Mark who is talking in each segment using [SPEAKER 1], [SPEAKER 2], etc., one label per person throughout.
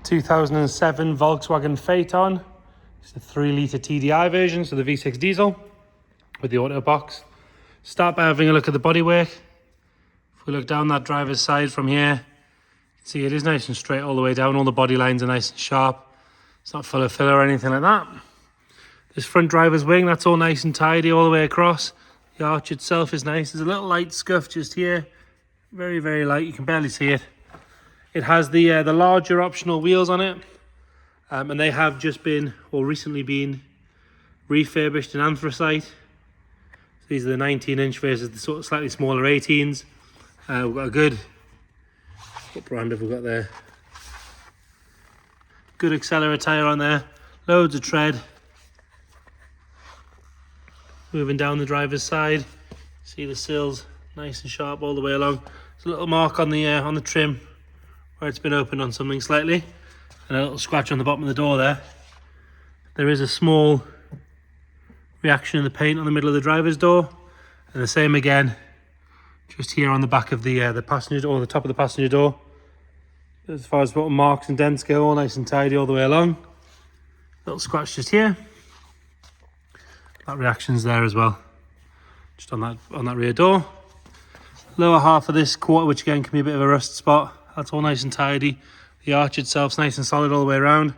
[SPEAKER 1] 2007 Volkswagen Phaeton. It's a 3-litre TDI version, so the V6 diesel with the auto box. Start by having a look at the bodywork. If we look down that driver's side from here, you can see it is nice and straight all the way down. All the body lines are nice and sharp. It's not full of filler or anything like that. This front driver's wing, that's all nice and tidy all the way across. The arch itself is nice. There's a little light scuff just here. Very, very light. You can barely see it. It has the larger optional wheels on it. And they have just been, or recently been, refurbished in anthracite. These are the 19-inch versus the sort of slightly smaller 18s. We've got a good, what brand have we got there? Good accelerator tyre on there. Loads of tread. Moving down the driver's side, see the sills nice and sharp all the way along. There's a little mark on the trim where it's been opened on something slightly, and a little scratch on the bottom of the door there. There is a small reaction in the paint on the middle of the driver's door, and the same again just here on the back of the passenger door, the top of the passenger door. As far as what marks and dents go, all nice and tidy all the way along. Little scratch just here. That reaction's there as well, just on that rear door. Lower half of this quarter, which again can be a bit of a rust spot, that's all nice and tidy. The arch itself's nice and solid all the way around.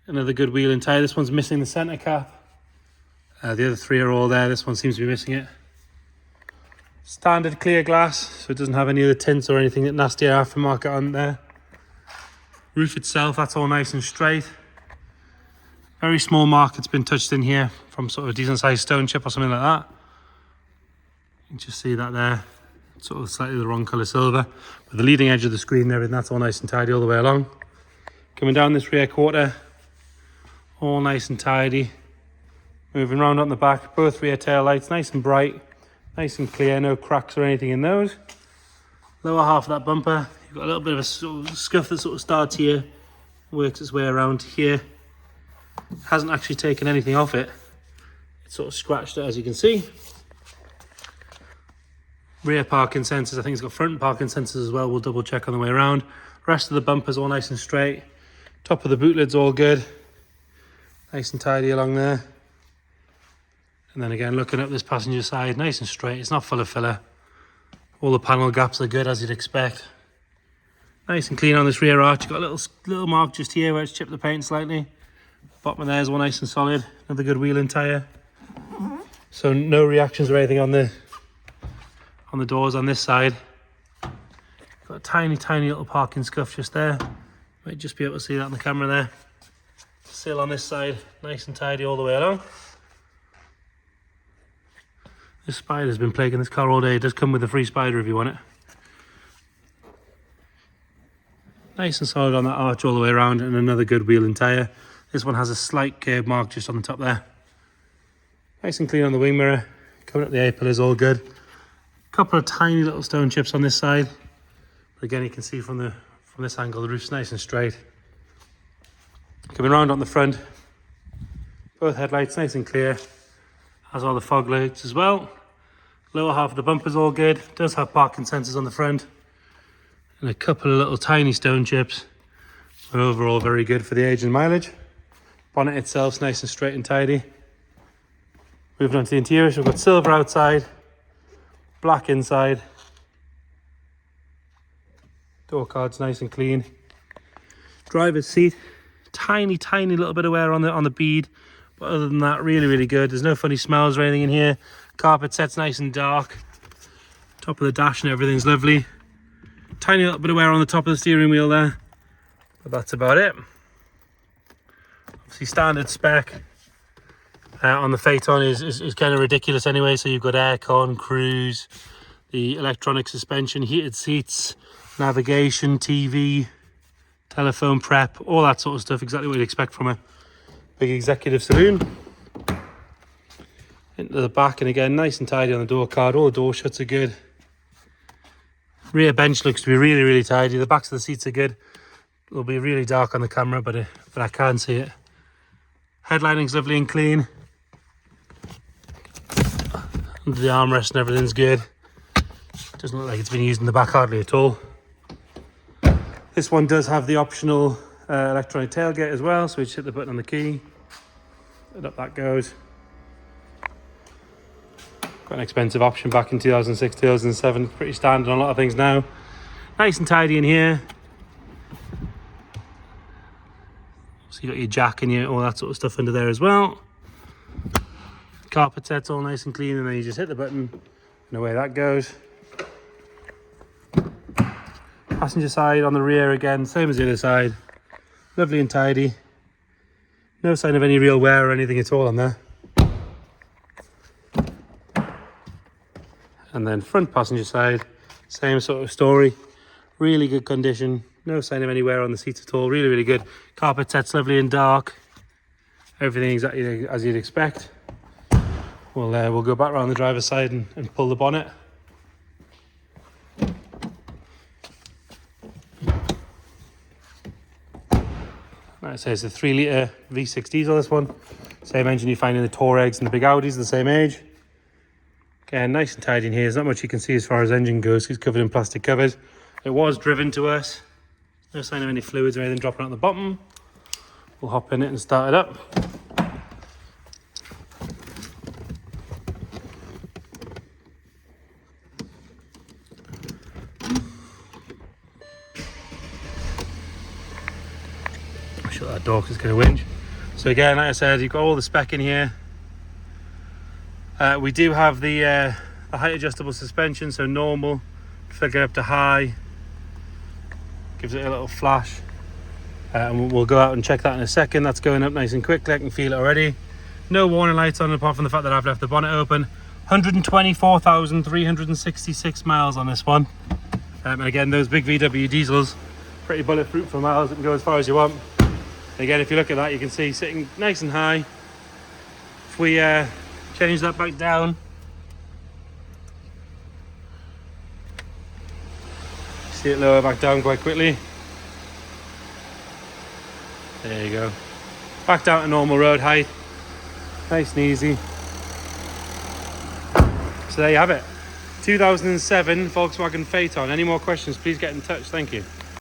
[SPEAKER 1] Another good wheel and tyre. This one's missing the centre cap. The other three are all there. This one seems to be missing it. Standard clear glass, so it doesn't have any of the tints or anything that nasty aftermarket on there. Roof itself, that's all nice and straight. Very small mark it's been touched in here from sort of a decent sized stone chip or something like that. You can just see that there, sort of slightly the wrong colour silver. But the leading edge of the screen and everything, that's all nice and tidy all the way along. Coming down this rear quarter, all nice and tidy. Moving round on the back, both rear tail lights nice and bright, nice and clear, no cracks or anything in those. Lower half of that bumper, you've got a little bit of a sort of scuff that sort of starts here, works its way around here. Hasn't actually taken anything off it. It's sort of scratched it, as you can see. Rear parking sensors, I think it's got front parking sensors as well. We'll double check on the way around. Rest of the bumper's all nice and straight. Top of the boot lid's all good. Nice and tidy along there. And then again, looking up this passenger side, nice and straight. It's not full of filler. All the panel gaps are good, as you'd expect. Nice and clean on this rear arch. You've got a little mark just here where it's chipped the paint slightly. Bottom of there is all nice and solid. Another good wheel and tyre. So no reactions or anything on the doors on this side. Got a tiny little parking scuff just there. Might just be able to see that on the camera there. Sill on this side, nice and tidy all the way along. This spider's been plaguing this car all day. It does come with a free spider if you want it. Nice and solid on that arch all the way around, and another good wheel and tyre. This one has a slight curb mark just on the top there. Nice and clean on the wing mirror. Coming up the A-pillar all good. Couple of tiny little stone chips on this side. But again, you can see from this angle, the roof's nice and straight. Coming around on the front, both headlights nice and clear. Has all the fog lights as well. Lower half of the bumper's all good. Does have parking sensors on the front. And a couple of little tiny stone chips. But overall, very good for the age and mileage. Bonnet itself's nice and straight and tidy. Moving on to the interior, so we've got silver outside, black inside. Door card's nice and clean. Driver's seat, tiny little bit of wear on the bead, but other than that, really good. There's no funny smells or anything in here. Carpet set's nice and dark. Top of the dash and everything's lovely. Tiny little bit of wear on the top of the steering wheel there, but that's about it. Obviously standard spec on the Phaeton is kind of ridiculous anyway. So you've got aircon, cruise, the electronic suspension, heated seats, navigation, TV, telephone prep, all that sort of stuff. Exactly what you'd expect from a big executive saloon. Into the back, and again, nice and tidy on the door card. All the door shuts are good. Rear bench looks to be really tidy. The backs of the seats are good. It'll be really dark on the camera, but I can see it. Headlighting's lovely and clean. Under the armrest and everything's good. Doesn't look like it's been used in the back hardly at all. This one does have the optional electronic tailgate as well, so we just hit the button on the key and up that goes. Quite an expensive option back in 2006, 2007, pretty standard on a lot of things now. Nice and tidy in here. So you got your jack and all that sort of stuff under there as well. Carpet set's all nice and clean, and then you just hit the button and away that goes. Passenger side on the rear again, same as the other side. Lovely and tidy. No sign of any real wear or anything at all on there. And then front passenger side, same sort of story. Really good condition. No sign of any wear on the seats at all. Really, really good. Carpet set's lovely and dark. Everything exactly as you'd expect. We'll go back around the driver's side and pull the bonnet. Like I say, it's a 3-litre V6 diesel, this one. Same engine you find in the Touaregs and the big Audis, the same age. Again, nice and tidy in here. There's not much you can see as far as engine goes. It's covered in plastic covers. It was driven to us. No sign of any fluids or anything dropping out the bottom. We'll hop in it and start it up. Shut that door because it's going to whinge. So again, like I said, you've got all the spec in here. We do have the height adjustable suspension, so normal, flick it up to high, gives it a little flash, and we'll go out and check that in a second. That's going up nice and quickly. I can feel it already. No warning lights on apart from the fact that I've left the bonnet open. 124,366 miles on this one, and again, those big VW diesels, pretty bulletproof for miles. It can go as far as you want. Again, if you look at that, you can see sitting nice and high. If we change that back down, see it lower back down quite quickly. There you go. Back down to normal road height. Nice and easy. So there you have it. 2007 Volkswagen Phaeton. Any more questions, please get in touch. Thank you.